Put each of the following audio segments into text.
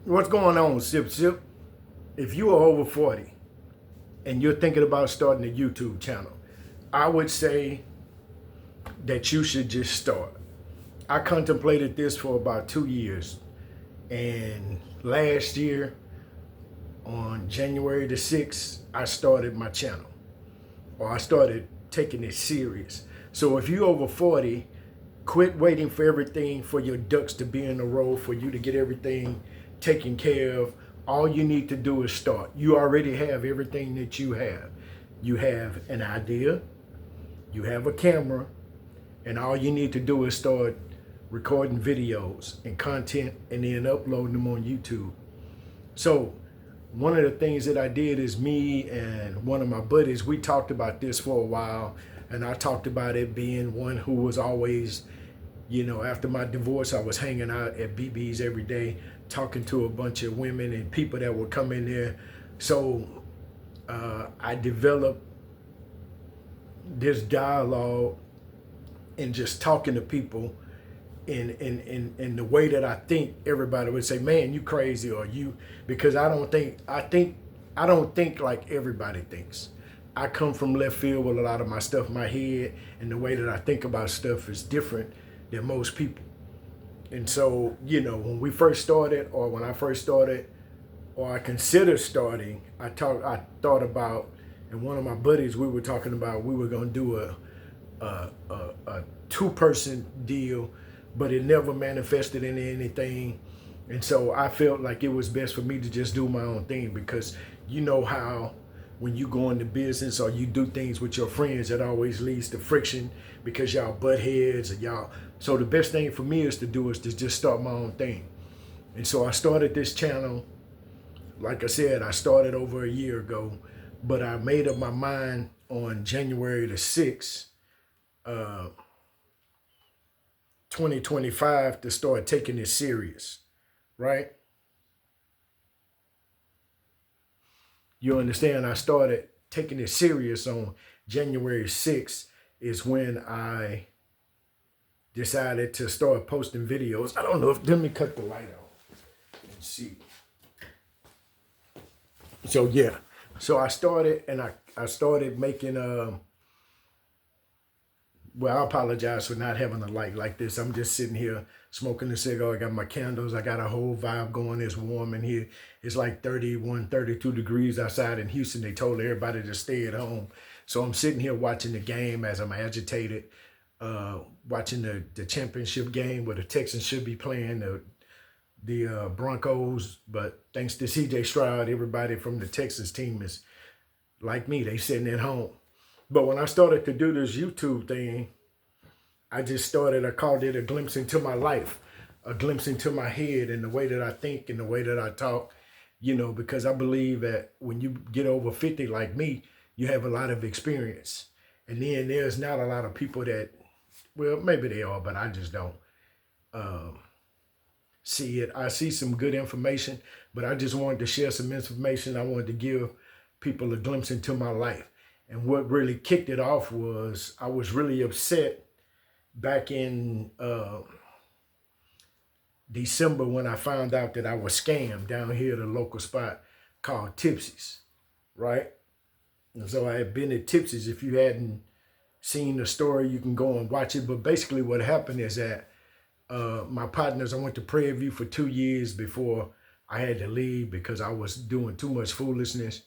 What's going on, Sip Sip? If you are over 40 and you're thinking about starting a YouTube channel, I would say that you should just start. I contemplated this for about 2 years, and last year on January the 6th, I started my channel, or I started taking it serious. So if you're over 40, quit waiting for everything for your ducks to be in a row, for you to get everything taken care of. All you need to do is start. You already have everything that you have. You have an idea, you have a camera, and all you need to do is start recording videos and content and then uploading them on YouTube. So one of the things that I did is me and one of my buddies, we talked about this for a while, and I talked about it being one who was always, after my divorce, I was hanging out at BB's every day, talking to a bunch of women and people that would come in there. So I developed this dialogue and just talking to people in the way that I think everybody would say, man, you crazy, or you, because I don't think like everybody thinks. I come from left field with a lot of my stuff. My head and the way that I think about stuff is different than most people. And so, when we first started, or when I first started, or I considered starting, I thought about, and one of my buddies, we were talking about, we were going to do a two-person deal, but it never manifested into anything. And so I felt like it was best for me to just do my own thing, because you know how when you go into business or you do things with your friends, it always leads to friction because y'all butt heads, or y'all. So the best thing for me is to just start my own thing. And so I started this channel. Like I said, I started over a year ago, but I made up my mind on January the 6th, 2025, to start taking it serious, right? You understand? I started taking it serious on January 6th is when I decided to start posting videos. I don't know if, let me cut the light on and see. So yeah, so I started, and I started making, well, I apologize for not having a light like this. I'm just sitting here smoking a cigar. I got my candles. I got a whole vibe going. It's warm in here. It's like 31, 32 degrees outside in Houston. They told everybody to stay at home. So I'm sitting here watching the game as I'm agitated, watching the championship game where the Texans should be playing the Broncos. But thanks to CJ Stroud, everybody from the Texans team is like me. They sitting at home. But when I started to do this YouTube thing, I called it a glimpse into my life, a glimpse into my head and the way that I think and the way that I talk, because I believe that when you get over 50 like me, you have a lot of experience. And then there's not a lot of people that, well, maybe they are, but I just don't see it. I see some good information, but I just wanted to share some information. I wanted to give people a glimpse into my life. And what really kicked it off was I was really upset back in December when I found out that I was scammed down here at a local spot called Tipsy's, right? And so I had been at Tipsy's. If you hadn't seen the story, you can go and watch it. But basically what happened is that my partners, I went to Prairie View for 2 years before I had to leave because I was doing too much foolishness.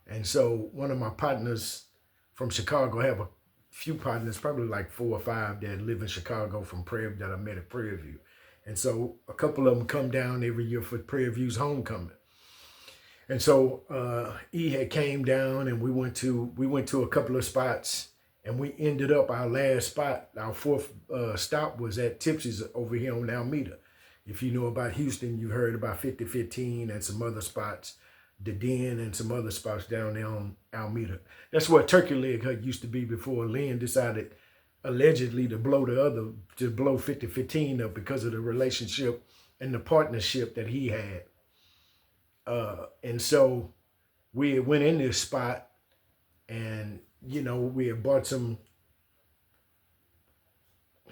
And so one of my partners from Chicago, I have a few partners, probably like 4 or 5 that live in Chicago from Prairie that I met at Prairie View. And so a couple of them come down every year for Prairie View's homecoming. And so E had came down, and we went to a couple of spots, and we ended up, our last spot, our fourth stop was at Tipsy's over here on Alameda. If you know about Houston, you heard about 5015 and some other spots, the Den and some other spots down there on Alameda. That's where Turkey Leg Hut used to be before Lynn decided allegedly to blow 5015 up because of the relationship and the partnership that he had. And so we went in this spot, and we had bought some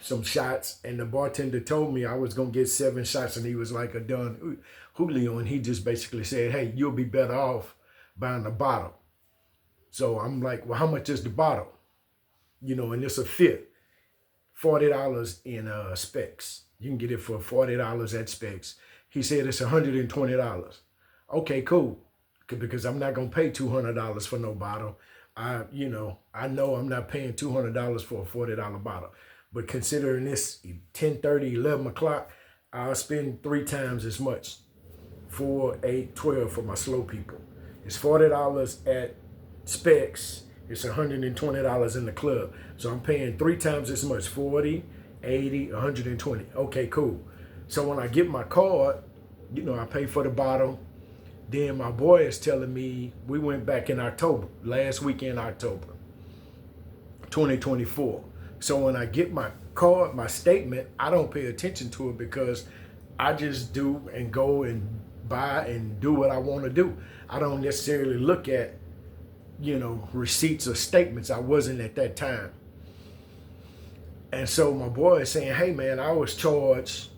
some shots, and the bartender told me I was gonna get 7 shots, and he was like a Don Julio, and he just basically said, hey, you'll be better off buying a bottle. So I'm like, well, how much is the bottle? You know, and it's a fifth, $40 in Specs. You can get it for $40 at Specs. He said it's $120. Okay, cool, because I'm not gonna pay $200 for no bottle. I know I'm not paying $200 for a $40 bottle. But considering this 10:30, 11 o'clock, I'll spend 3 times as much, 4, 8, 12 for my slow people. It's $40 at Specs. It's $120 in the club. So I'm paying 3 times as much, 40, 80, 120. Okay, cool. So when I get my card, you know, I pay for the bottle. Then my boy is telling me, we went back in October, last week in October, 2024. So when I get my card, my statement, I don't pay attention to it because I just do and go and buy and do what I want to do. I don't necessarily look at, you know, receipts or statements. I wasn't at that time. And so my boy is saying, hey man, I was charged,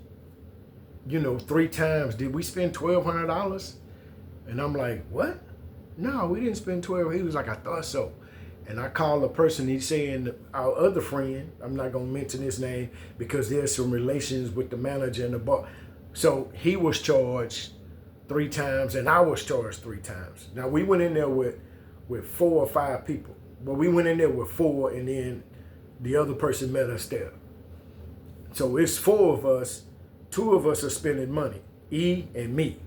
you know, 3 times. Did we spend $1,200? And I'm like, what? No, we didn't spend 12. He was like, I thought so. And I called the person, he's saying our other friend, I'm not going to mention his name because there's some relations with the manager and the bar. So he was charged 3 times and I was charged 3 times. Now we went in there with 4 or 5 people. But we went in there with 4 and then the other person met us there. So it's 4 of us. 2 of us are spending money, E and me.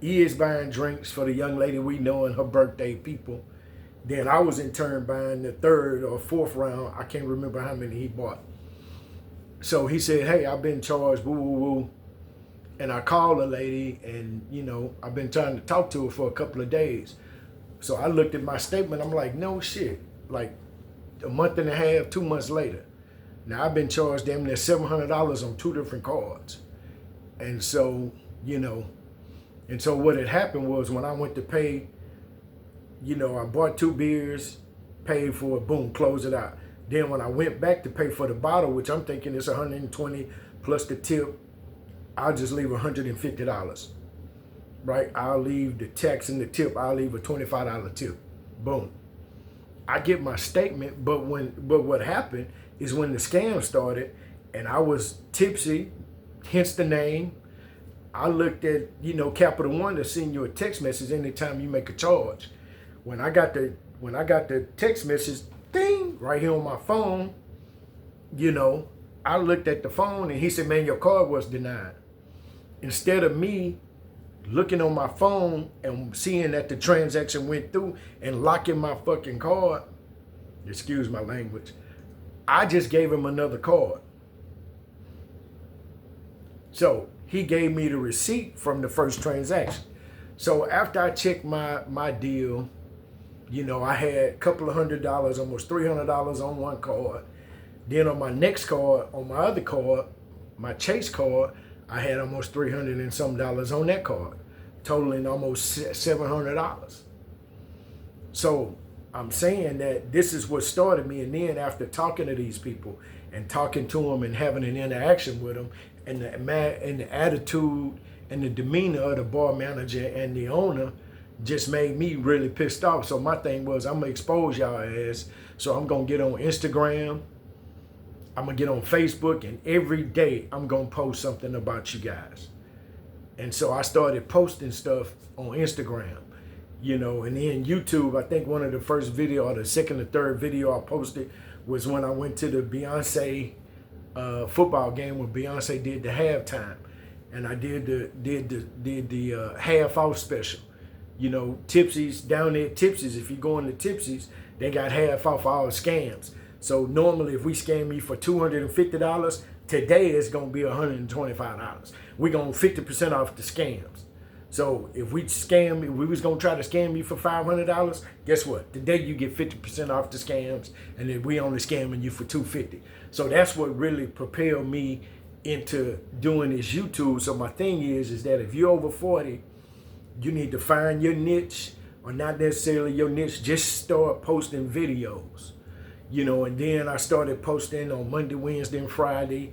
E is buying drinks for the young lady we know and her birthday people. Then I was in turn buying the 3rd or 4th round. I can't remember how many he bought. So he said, hey, I've been charged, woo, woo, woo. And I called the lady and, you know, I've been trying to talk to her for a couple of days. So I looked at my statement. I'm like, no shit. Like a month and a half, 2 months later. Now I've been charged damn near $700 on 2 different cards. And so, you know, and so what had happened was when I went to pay, you know, I bought 2 beers, paid for it, boom, close it out. Then when I went back to pay for the bottle, which I'm thinking is $120 plus the tip, I'll just leave $150, right? I'll leave the tax and the tip. I'll leave a $25 tip, boom. I get my statement, but what happened is when the scam started and I was tipsy, hence the name, I looked at, you know, Capital One to send you a text message anytime you make a charge. When I got the text message, ding, right here on my phone, you know, I looked at the phone and he said, man, your card was denied. Instead of me looking on my phone and seeing that the transaction went through and locking my fucking card, excuse my language, I just gave him another card. So he gave me the receipt from the first transaction. So after I checked my deal, you know, I had a couple of $100, almost $300 on one card. Then on my next card, on my other card, my Chase card, I had almost $300 and some on that card, totaling almost $700. So I'm saying that this is what started me. And then after talking to these people and talking to them and having an interaction with them, and the attitude and the demeanor of the bar manager and the owner just made me really pissed off. So my thing was, I'm gonna expose y'all ass. So I'm gonna get on Instagram, I'm gonna get on Facebook, and every day I'm gonna post something about you guys. And so I started posting stuff on Instagram, you know, and then YouTube. I think one of the first video, or the second or third video I posted, was when I went to the Beyonce football game when Beyonce did the halftime, and I did the half off special. You know, Tipsy's down there at Tipsy's. If you go into Tipsy's, they got half off all scams. So normally, if we scam you for $250, today it's gonna be $125. We're gonna 50% off the scams. So if we was gonna try to scam you for $500, guess what? Today you get 50% off the scams, and then we only scamming you for $250. So that's what really propelled me into doing this YouTube. So my thing is that if you're over 40, you need to find your niche, or not necessarily your niche, just start posting videos. And then I started posting on Monday, Wednesday, and Friday.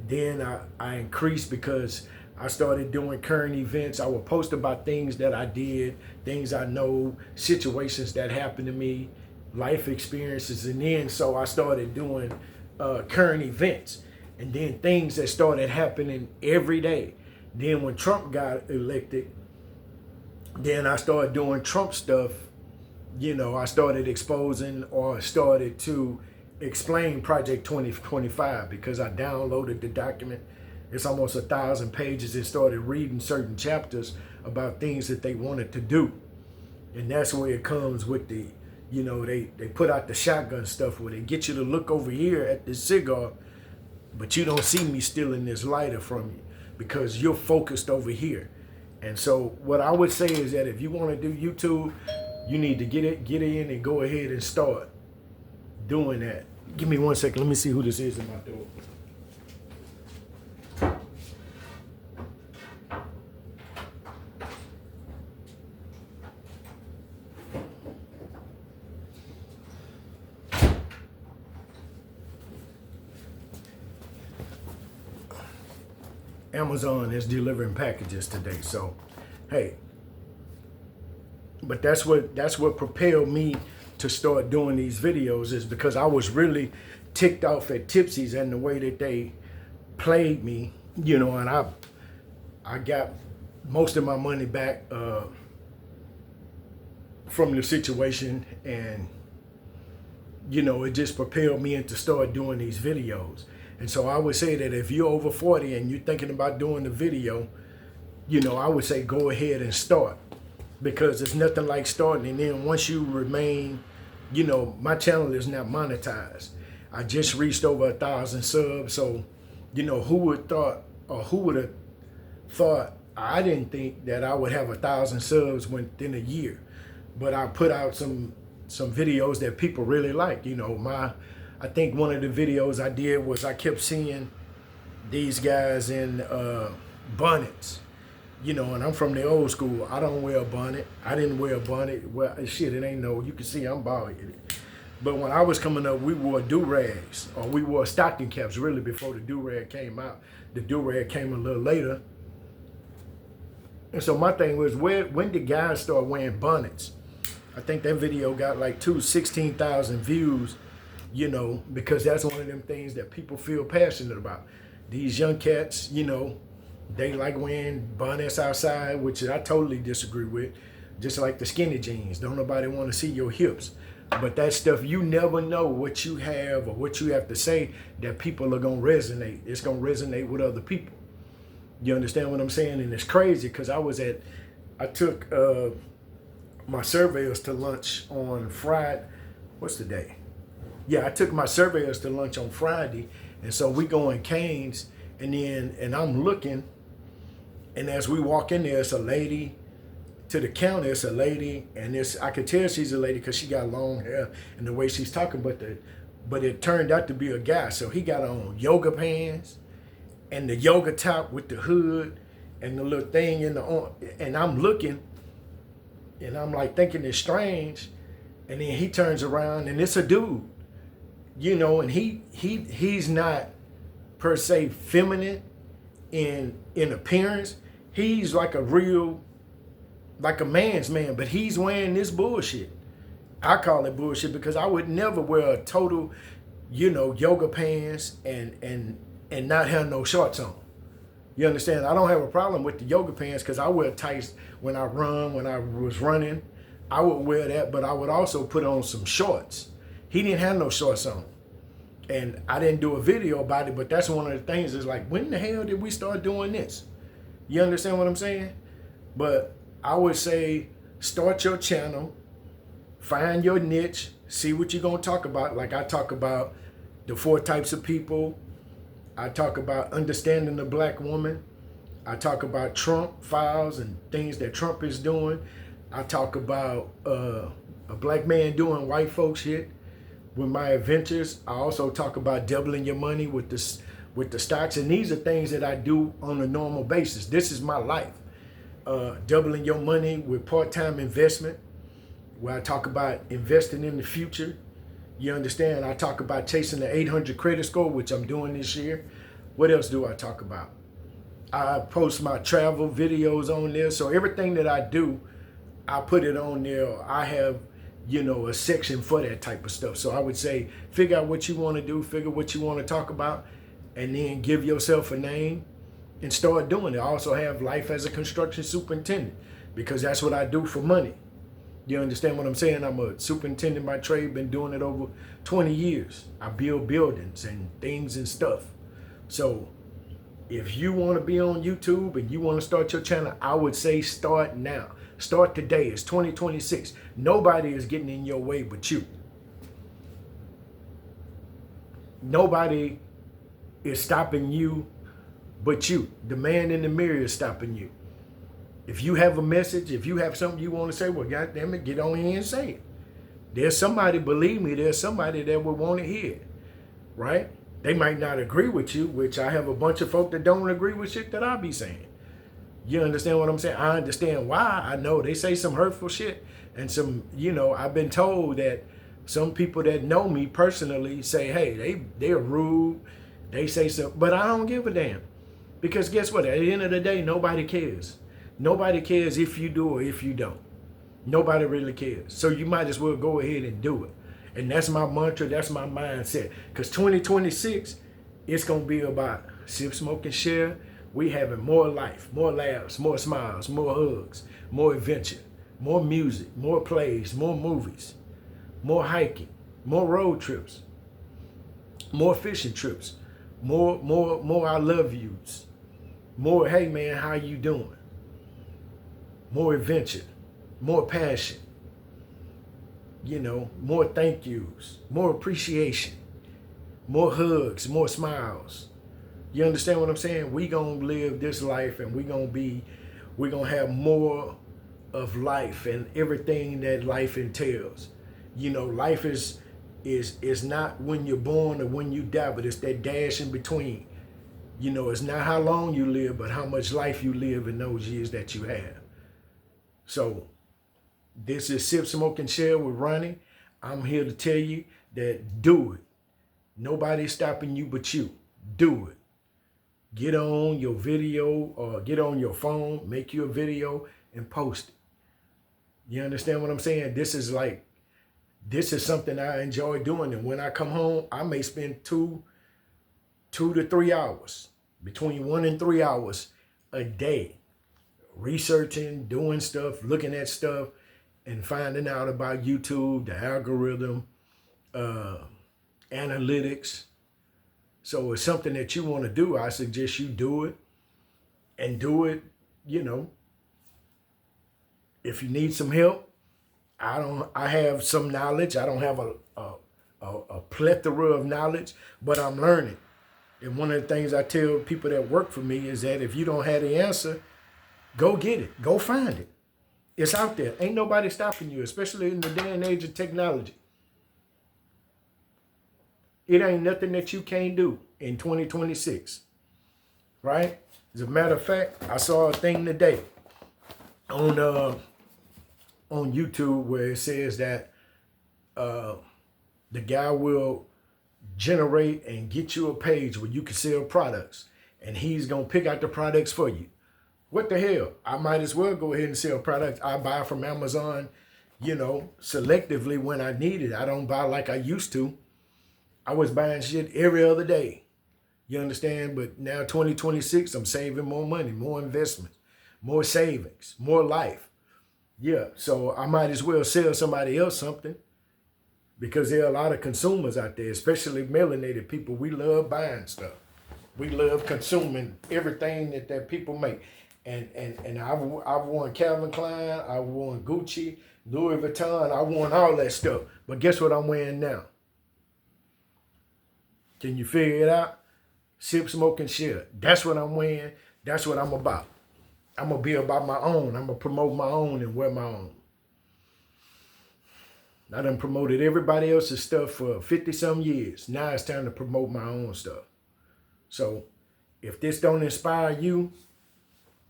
Then I increased because I started doing current events. I would post about things that I did, things I know, situations that happened to me, life experiences. And then so I started doing current events. And then things that started happening every day. Then when Trump got elected, then I started doing Trump stuff. I started exposing or started to explain Project 2025 because I downloaded the document. It's almost 1,000 pages and started reading certain chapters about things that they wanted to do. And that's where it comes with the, they put out the shotgun stuff where they get you to look over here at this cigar, but you don't see me stealing this lighter from you because you're focused over here. And so what I would say is that if you want to do YouTube, you need to get in and go ahead and start doing that. Give me 1 second. Let me see who this is in my door. Amazon is delivering packages today. So, hey, but that's what propelled me to start doing these videos, is because I was really ticked off at Tipsy's and the way that they played me, and I got most of my money back from the situation, and it just propelled me into start doing these videos. And so I would say that if you're over 40 and you're thinking about doing the video, I would say go ahead and start, because it's nothing like starting. And then once you remain, my channel is not monetized. I just reached over 1,000 subs. So, who would have thought, I didn't think that I would have 1,000 subs within a year, but I put out some videos that people really like. I think one of the videos I did was I kept seeing these guys in bonnets, and I'm from the old school. I don't wear a bonnet. I didn't wear a bonnet. Well, shit, it ain't no, you can see I'm bald headed. But when I was coming up, we wore do-rags, or we wore stocking caps really before the do-rag came out. The do-rag came a little later. And so my thing was, when did guys start wearing bonnets? I think that video got like 16,000 views, because that's one of them things that people feel passionate about. These young cats, they like wearing bonnets outside, which I totally disagree with. Just like the skinny jeans. Don't nobody want to see your hips. But that stuff, you never know what you have or what you have to say that people are going to resonate. It's going to resonate with other people. You understand what I'm saying? And it's crazy because I took my surveyors to lunch on Friday. What's the day? Yeah, I took my surveyors to lunch on Friday. And so we go in Cane's, and I'm looking, and as we walk in there, it's a lady. To the counter, it's a lady, and I could tell she's a lady because she got long hair and the way she's talking, but it turned out to be a guy. So he got on yoga pants and the yoga top with the hood and the little thing in the arm. And I'm looking, and I'm like thinking it's strange. And then he turns around, and it's a dude, and he's not per se feminine in appearance. He's like a man's man, but he's wearing this bullshit. I call it bullshit because I would never wear a total, yoga pants and not have no shorts on. You understand? I don't have a problem with the yoga pants because I wear tights when I run. When I was running, I would wear that, but I would also put on some shorts. He didn't have no shorts on. And I didn't do a video about it, but that's one of the things is like, when the hell did we start doing this? You understand what I'm saying? But I would say start your channel, find your niche, see what you're going to talk about. Like I talk about the 4 types of people. I talk about understanding the black woman. I talk about Trump files and things that Trump is doing. I talk about a black man doing white folk shit with my adventures. I also talk about doubling your money with the stocks. And these are things that I do on a normal basis. This is my life. Doubling your money with part-time investment, where I talk about investing in the future. You understand? I talk about chasing the 800 credit score, which I'm doing this year. What else do I talk about? I post my travel videos on there. So everything that I do, I put it on there. I have, a section for that type of stuff. So I would say, figure out what you want to do, figure what you want to talk about, and then give yourself a name and start doing it. I also have life as a construction superintendent because that's what I do for money. You understand what I'm saying? I'm a superintendent by trade, been doing it over 20 years. I build buildings and things and stuff. So if you want to be on YouTube and you want to start your channel, I would say start now. Start today. It's 2026. Nobody is getting in your way but you. Nobody is stopping you but you. The man in the mirror is stopping you. If you have a message, if you have something you want to say, well, goddamn it, get on here and say it. There's somebody, believe me, there's somebody that would want to hear it, right? They might not agree with you, which I have a bunch of folk that don't agree with shit that I be saying. You understand what I'm saying? I understand why. I know they say some hurtful shit and some, I've been told that some people that know me personally say, hey, they're rude. They say something, but I don't give a damn. Because guess what? At the end of the day, nobody cares. Nobody cares if you do or if you don't. Nobody really cares. So you might as well go ahead and do it. And that's my mantra. That's my mindset. Because 2026, it's going to be about sip, smoke, and share. We having more life, more laughs, more smiles, more hugs, more adventure, more music, more plays, more movies, more hiking, more road trips, more fishing trips, more I love yous, more, hey man, how you doing? More adventure, more passion, more thank yous, more appreciation, more hugs, more smiles. You understand what I'm saying? We gonna live this life and we gonna have more of life and everything that life entails. Life is not when you're born or when you die, but it's that dash in between. It's not how long you live, but how much life you live in those years that you have. So this is Sip, Smoke, and Share with Ronnie. I'm here to tell you that do it. Nobody's stopping you but you. Do it. Get on your video or get on your phone, make you a video and post it. You understand what I'm saying? This is something I enjoy doing. And when I come home, I may spend 2 to 3 hours, between 1 and 3 hours a day, researching, doing stuff, looking at stuff, and finding out about YouTube, the algorithm, analytics. So it's something that you want to do. I suggest you do it and do it, if you need some help. I have some knowledge. I don't have a plethora of knowledge, but I'm learning. And one of the things I tell people that work for me is that if you don't have the answer, go get it. Go find it. It's out there. Ain't nobody stopping you, especially in the day and age of technology. It ain't nothing that you can't do in 2026, right? As a matter of fact, I saw a thing today on YouTube where it says that the guy will generate and get you a page where you can sell products, and he's gonna pick out the products for you. What the hell? I might as well go ahead and sell products. I buy from Amazon, selectively when I need it. I don't buy like I used to. I was buying shit every other day. You understand? But now 2026, I'm saving more money, more investments, more savings, more life. Yeah, so I might as well sell somebody else something, because there are a lot of consumers out there, especially melanated people. We love buying stuff. We love consuming everything that people make. And I've worn Calvin Klein, I've worn Gucci, Louis Vuitton, I worn all that stuff. But guess what I'm wearing now? Can you figure it out? Sip, smoke, and share. That's what I'm wearing. That's what I'm about. I'm going to be about my own. I'm going to promote my own and wear my own. I done promoted everybody else's stuff for 50-some years. Now it's time to promote my own stuff. So if this don't inspire you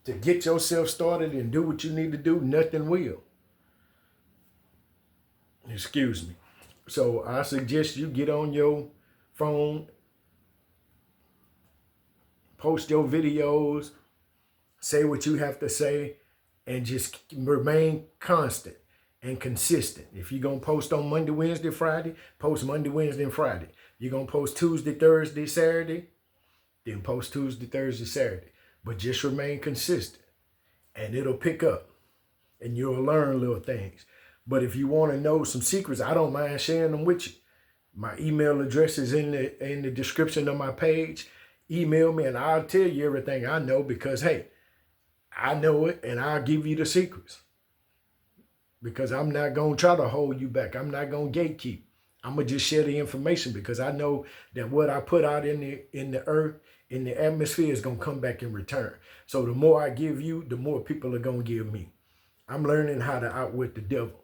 to get yourself started and do what you need to do, nothing will. Excuse me. So I suggest you get on your phone, post your videos, say what you have to say, and just remain constant and consistent. If you're going to post on Monday, Wednesday, Friday, post Monday, Wednesday, and Friday. You're going to post Tuesday, Thursday, Saturday, then post Tuesday, Thursday, Saturday. But just remain consistent, and it'll pick up, and you'll learn little things. But if you want to know some secrets, I don't mind sharing them with you. My email address is in the description of my page. Email me, and I'll tell you everything I know because, hey, I know it, and I'll give you the secrets. Because I'm not going to try to hold you back. I'm not going to gatekeep. I'm going to just share the information because I know that what I put out in the earth, in the atmosphere, is going to come back in return. So the more I give you, the more people are going to give me. I'm learning how to outwit the devil.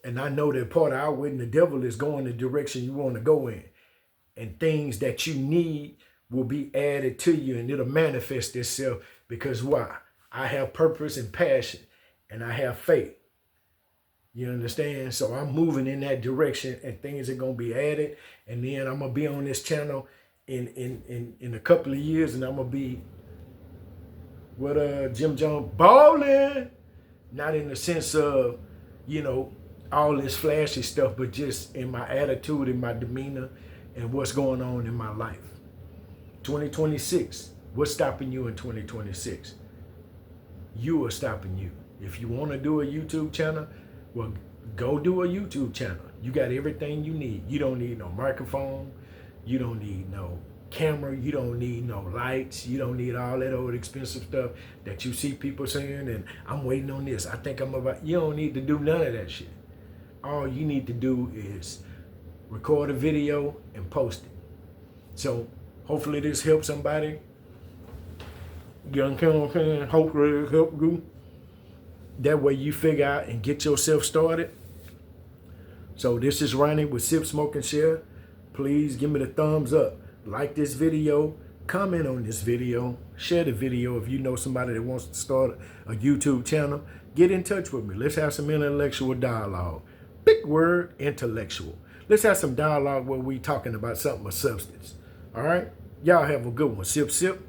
And I know that part of outwitting the devil is going the direction you want to go in. And things that you need will be added to you, and it'll manifest itself because why? I have purpose and passion, and I have faith. You understand? So I'm moving in that direction, and things are going to be added. And then I'm going to be on this channel in a couple of years, and I'm going to be with Jim Jones balling. Not in the sense of, all this flashy stuff, but just in my attitude, in my demeanor, and what's going on in my life. 2026, what's stopping you in 2026? You are stopping you. If you want to do a YouTube channel, well, go do a YouTube channel. You got everything you need. You don't need no microphone. You don't need no camera. You don't need no lights. You don't need all that old expensive stuff that you see people saying, and I'm waiting on this. I think I'm about. You don't need to do none of that shit. All you need to do is record a video and post it. So hopefully this helps somebody. Hopefully it help you. That way you figure out and get yourself started. So this is Ronnie with Sip, Smoke, and Share. Please give me the thumbs up. Like this video. Comment on this video. Share the video if you know somebody that wants to start a YouTube channel. Get in touch with me. Let's have some intellectual dialogue. Big word, intellectual. Let's have some dialogue where we talking about something of substance. All right? Y'all have a good one. Sip, sip.